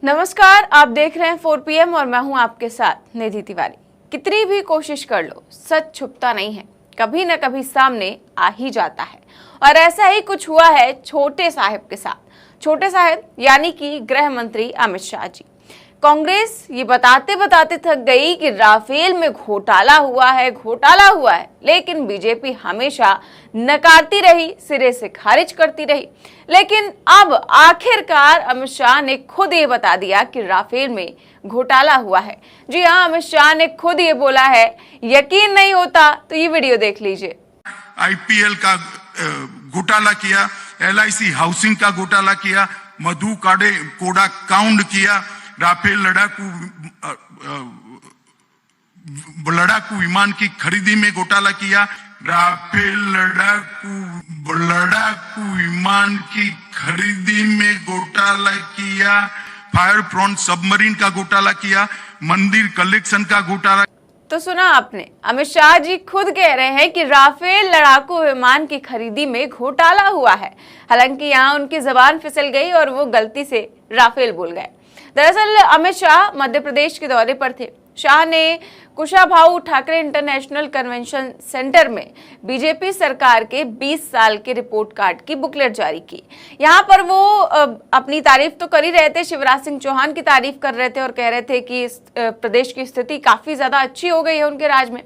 नमस्कार, आप देख रहे हैं 4 PM और मैं हूं आपके साथ निधि तिवारी। कितनी भी कोशिश कर लो, सच छुपता नहीं है, कभी न कभी सामने आ ही जाता है। और ऐसा ही कुछ हुआ है छोटे साहब के साथ। छोटे साहब यानी कि गृह मंत्री अमित शाह जी। कांग्रेस ये बताते बताते थक गई कि राफेल में घोटाला हुआ है, लेकिन बीजेपी हमेशा नकारती रही, सिरे से खारिज करती रही। लेकिन अब आखिरकार अमित शाह ने खुद ये बता दिया कि राफेल में घोटाला हुआ है। जी हाँ, अमित शाह ने खुद ये बोला है। यकीन नहीं होता तो ये वीडियो देख लीजिए। IPL का घोटाला किया, LIC हाउसिंग का घोटाला किया, मधु कोड़ा काउंड किया, राफेल लड़ाकू विमान की खरीदी में घोटाला किया, राफेल लड़ाकू विमान की खरीदी में घोटाला किया, फायर फ्रंट सबमरीन का घोटाला किया, मंदिर कलेक्शन का घोटाला। तो सुना आपने, अमित शाह जी खुद कह रहे हैं कि राफेल लड़ाकू विमान की खरीदी में घोटाला हुआ है। हालांकि यहाँ उनकी जबान फिसल गई और वो गलती से राफेल बोल गए। दरअसल अमित शाह मध्य प्रदेश के दौरे पर थे। शाह ने Kushabhau Thackeray international convention centre में बीजेपी सरकार के 20 साल के रिपोर्ट कार्ड की बुकलेट जारी की। यहाँ पर वो अपनी तारीफ तो कर ही रहे थे, शिवराज सिंह चौहान की तारीफ कर रहे थे और कह रहे थे कि प्रदेश की स्थिति काफी ज्यादा अच्छी हो गई है उनके राज में।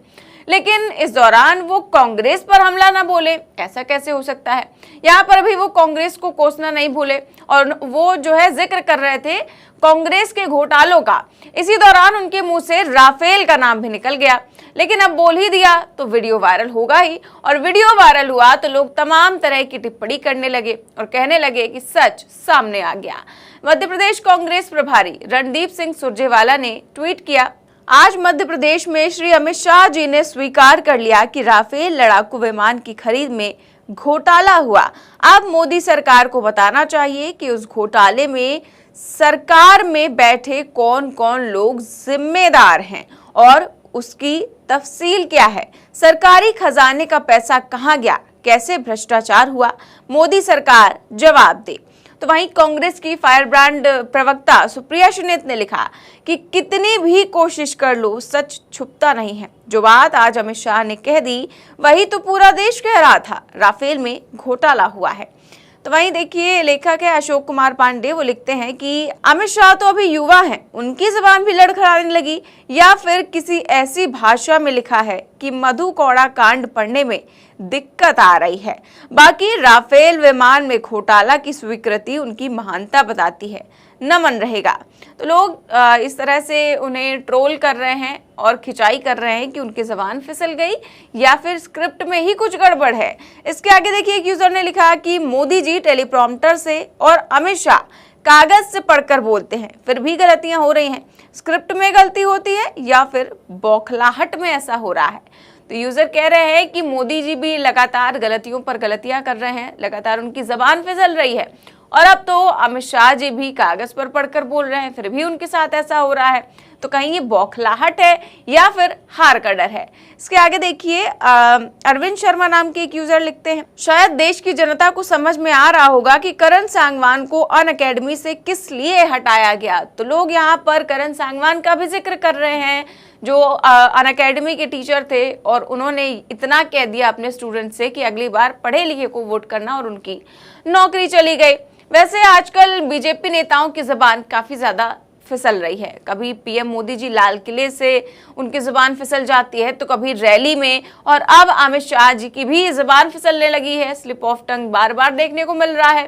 लेकिन इस दौरान वो कांग्रेस पर हमला ना बोले, ऐसा कैसे हो सकता है। यहाँ पर भी वो कांग्रेस को कोसना नहीं भूले और वो जो है जिक्र कर रहे थे कांग्रेस के घोटालों का। इसी दौरान उनके मुंह से राफेल का नाम भी निकल गया। लेकिन अब बोल ही दिया तो वीडियो वायरल होगा ही, और वीडियो वायरल हुआ तो लोग तमाम तरह की टिप्पणी करने लगे और कहने लगे कि सच सामने आ गया। मध्य प्रदेश कांग्रेस प्रभारी रणदीप सिंह सुरजेवाला ने ट्वीट किया, आज मध्य प्रदेश में श्री अमित शाह जी ने स्वीकार कर लिया कि राफेल लड़ाकू विमान की खरीद में घोटाला हुआ। अब मोदी सरकार को बताना चाहिए कि उस घोटाले में सरकार में बैठे कौन कौन लोग जिम्मेदार हैं और उसकी तफसील क्या है, सरकारी खजाने का पैसा कहां गया, कैसे भ्रष्टाचार हुआ, मोदी सरकार जवाब दे। तो वहीं कांग्रेस की फायर ब्रांड प्रवक्ता सुप्रिया सुनीत ने लिखा कि कितनी भी कोशिश कर लो, सच छुपता नहीं है। जो बात आज अमित शाह ने कह दी वही तो पूरा देश कह रहा था, राफेल में घोटाला हुआ है। तो वहीं देखिए, लेखक है अशोक कुमार पांडे, वो लिखते हैं कि अमित शाह तो अभी युवा हैं, उनकी जुबान भी लड़खड़ाने लगी, या फिर किसी ऐसी भाषा में लिखा है कि मधु कोड़ा कांड पढ़ने में दिक्कत आ रही है। बाकी राफेल विमान में घोटाला की स्वीकृति उनकी महानता बताती है, नमन रहेगा। तो लोग इस तरह से उन्हें ट्रोल कर रहे हैं और खिंचाई कर रहे हैं कि उनकी जबान फिसल गई या फिर स्क्रिप्ट में ही कुछ गड़बड़ है। इसके आगे देखिए, एक यूजर ने लिखा कि मोदी जी टेलीप्रॉम्प्टर से और अमित शाह कागज से पढ़कर बोलते हैं, फिर भी गलतियां हो रही हैं। स्क्रिप्ट में गलती होती है या फिर बौखलाहट में ऐसा हो रहा है। तो यूजर कह रहे हैं कि मोदी जी भी लगातार गलतियों पर गलतियां कर रहे हैं, लगातार उनकी जबान फिसल रही है, और अब तो अमित शाह जी भी कागज पर पढ़कर बोल रहे हैं, फिर भी उनके साथ ऐसा हो रहा है। तो कहीं ये बौखलाहट है या फिर हार का डर है। इसके आगे देखिए, अरविंद शर्मा नाम के एक यूजर लिखते हैं, शायद देश की जनता को समझ में आ रहा होगा कि करण सांगवान को अनअकैडमी से किस लिए हटाया गया। तो लोग यहाँ पर करण सांगवान का भी जिक्र कर रहे हैं, जो अनअकैडमी के टीचर थे, और उन्होंने इतना कह दिया अपने स्टूडेंट से कि अगली बार पढ़े लिखे को वोट करना, और उनकी नौकरी चली गई। वैसे आजकल बीजेपी नेताओं की जुबान काफी ज्यादा फिसल रही है। कभी पीएम मोदी जी लाल किले से उनकी जुबान फिसल जाती है, तो कभी रैली में, और अब अमित शाह जी की भी जुबान फिसलने लगी है। स्लिप ऑफ टंग बार बार देखने को मिल रहा है।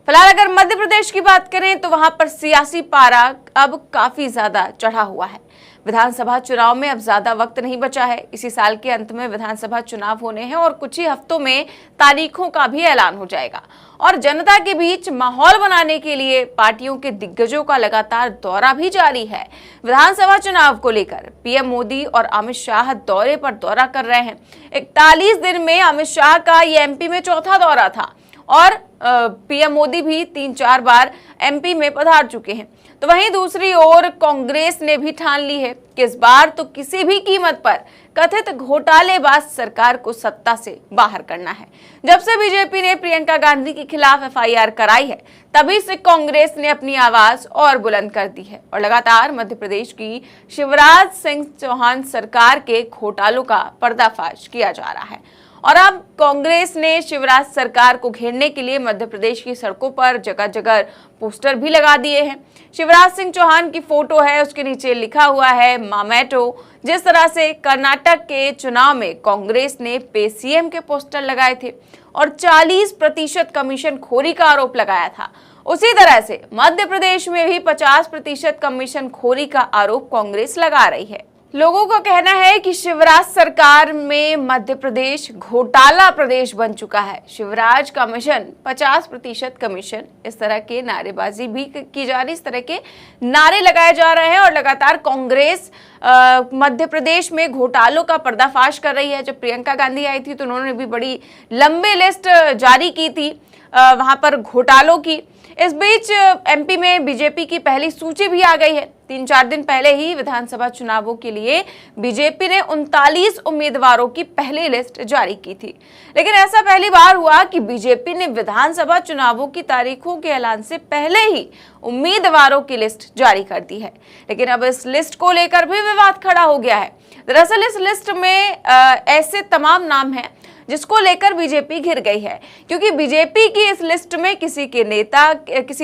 फिलहाल अगर मध्य प्रदेश की बात करें तो वहां पर सियासी पारा अब काफी ज्यादा चढ़ा हुआ है। विधानसभा चुनाव में अब ज्यादा वक्त नहीं बचा है। इसी साल के अंत में विधानसभा चुनाव होने हैं और कुछ ही हफ्तों में तारीखों का भी ऐलान हो जाएगा। और जनता के बीच माहौल बनाने के लिए पार्टियों के दिग्गजों का लगातार दौरा भी जारी है। विधानसभा चुनाव को लेकर पीएम मोदी और अमित शाह दौरे पर दौरा कर रहे हैं। 41 दिन में अमित शाह का ये एमपी में चौथा दौरा था और पीएम मोदी भी 3-4 बार एमपी में पधार चुके हैं। तो वहीं दूसरी ओर कांग्रेस ने भी ठान ली है कि इस बार तो किसी भी कीमत पर कथित घोटालेबाज सरकार को सत्ता से बाहर करना है। जब से बीजेपी ने प्रियंका गांधी के खिलाफ एफआईआर कराई है, तभी से कांग्रेस ने अपनी आवाज और बुलंद कर दी है और लगातार मध्य प्रदेश की शिवराज सिंह चौहान सरकार के घोटालों का पर्दाफाश किया जा रहा है। और अब कांग्रेस ने शिवराज सरकार को घेरने के लिए मध्य प्रदेश की सड़कों पर जगह जगह पोस्टर भी लगा दिए हैं। शिवराज सिंह चौहान की फोटो है, उसके नीचे लिखा हुआ है मामेटो। जिस तरह से कर्नाटक के चुनाव में कांग्रेस ने पे सीएम के पोस्टर लगाए थे और 40% कमीशन खोरी का आरोप लगाया था, उसी तरह से मध्य प्रदेश में भी 50% कमीशन खोरी का आरोप कांग्रेस लगा रही है। लोगों का कहना है कि शिवराज सरकार में मध्य प्रदेश घोटाला प्रदेश बन चुका है। शिवराज कमीशन, 50% कमीशन, इस तरह के नारेबाजी भी की जा रही, इस तरह के नारे लगाए जा रहे हैं और लगातार कांग्रेस मध्य प्रदेश में घोटालों का पर्दाफाश कर रही है। जब प्रियंका गांधी आई थी तो उन्होंने भी बड़ी लंबी लिस्ट जारी की थी वहां पर घोटालों की। इस बीच एमपी में बीजेपी की पहली सूची भी आ गई है। 3-4 दिन पहले ही विधानसभा चुनावों के लिए बीजेपी ने 39 उम्मीदवारों की पहली लिस्ट जारी की थी। लेकिन ऐसा पहली बार हुआ कि बीजेपी ने विधानसभा चुनावों की तारीखों के ऐलान से पहले ही उम्मीदवारों की लिस्ट जारी कर दी है। लेकिन अब इस लिस्ट को लेकर भी विवाद खड़ा हो गया है। दरअसल इस लिस्ट में ऐसे तमाम नाम हैं जिसको लेकर बीजेपी घिर गई है, क्योंकि बीजेपी की इस लिस्ट में किसी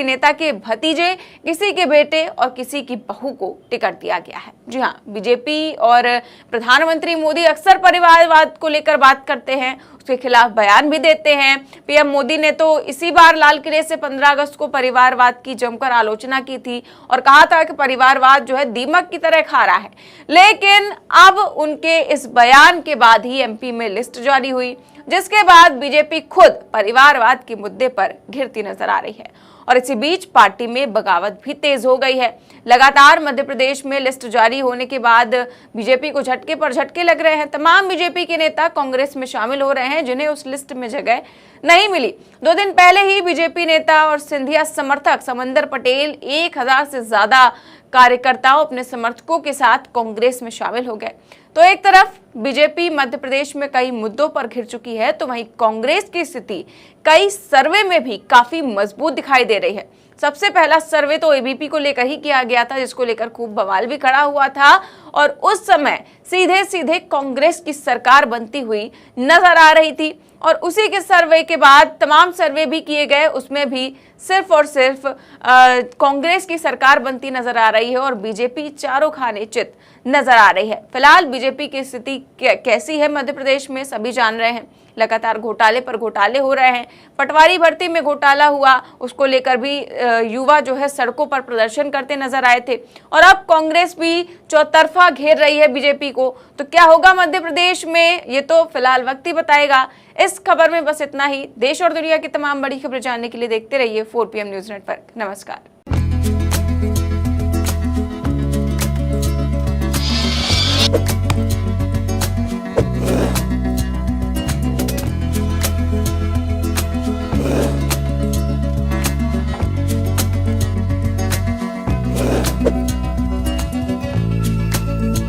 नेता के भतीजे, किसी के बेटे और किसी की बहू को टिकट दिया गया है। जी हाँ, बीजेपी और प्रधानमंत्री मोदी अक्सर परिवारवाद को लेकर बात करते हैं, उसके खिलाफ बयान भी देते हैं। पीएम मोदी ने तो इसी बार लाल किले से 15 अगस्त को परिवारवाद की जमकर आलोचना की थी और कहा था कि परिवारवाद जो है दीमक की तरह खा रहा है। लेकिन अब उनके इस बयान के बाद ही एमपी में लिस्ट जारी हुई, जिसके बाद बीजेपी खुद परिवारवाद के मुद्दे पर घिरती नजर आ रही है और इसी बीच पार्टी में बगावत भी तेज हो गई है। लगातार मध्य प्रदेश में लिस्ट जारी होने के बाद बीजेपी को झटके पर झटके लग रहे हैं। तमाम बीजेपी के नेता कांग्रेस में शामिल हो रहे हैं जिन्हें उस लिस्ट में जगह नहीं मिली। 2 दिन पहले ही बीजेपी नेता और सिंधिया समर्थक समंदर पटेल 1000 से ज्यादा कार्यकर्ताओं अपने समर्थकों के साथ कांग्रेस में शामिल हो गए। तो एक तरफ बीजेपी मध्य प्रदेश में कई मुद्दों पर घिर चुकी है, तो वहीं कांग्रेस की स्थिति कई सर्वे में भी काफी मजबूत दिखाई दे रही है। सबसे पहला सर्वे तो एबीपी को लेकर ही किया गया था, जिसको लेकर खूब बवाल भी खड़ा हुआ था और उस समय सीधे सीधे कांग्रेस की सरकार बनती हुई नजर आ रही थी। और उसी के सर्वे के बाद तमाम सर्वे भी किए गए, उसमें भी सिर्फ और सिर्फ कांग्रेस की सरकार बनती नजर आ रही है और बीजेपी चारों खाने चित नजर आ रही है। फिलहाल बीजेपी की स्थिति कैसी है मध्य प्रदेश में सभी जान रहे हैं। लगातार घोटाले पर घोटाले हो रहे हैं। पटवारी भर्ती में घोटाला हुआ, उसको लेकर भी युवा जो है सड़कों पर प्रदर्शन करते नजर आए थे और अब कांग्रेस भी चौतरफा घेर रही है बीजेपी को। तो क्या होगा मध्य प्रदेश में, ये तो फिलहाल वक्त ही बताएगा। इस खबर में बस इतना ही। देश और दुनिया की तमाम बड़ी खबरें जानने के लिए देखते रहिए 4PM न्यूज नेटवर्क। नमस्कार।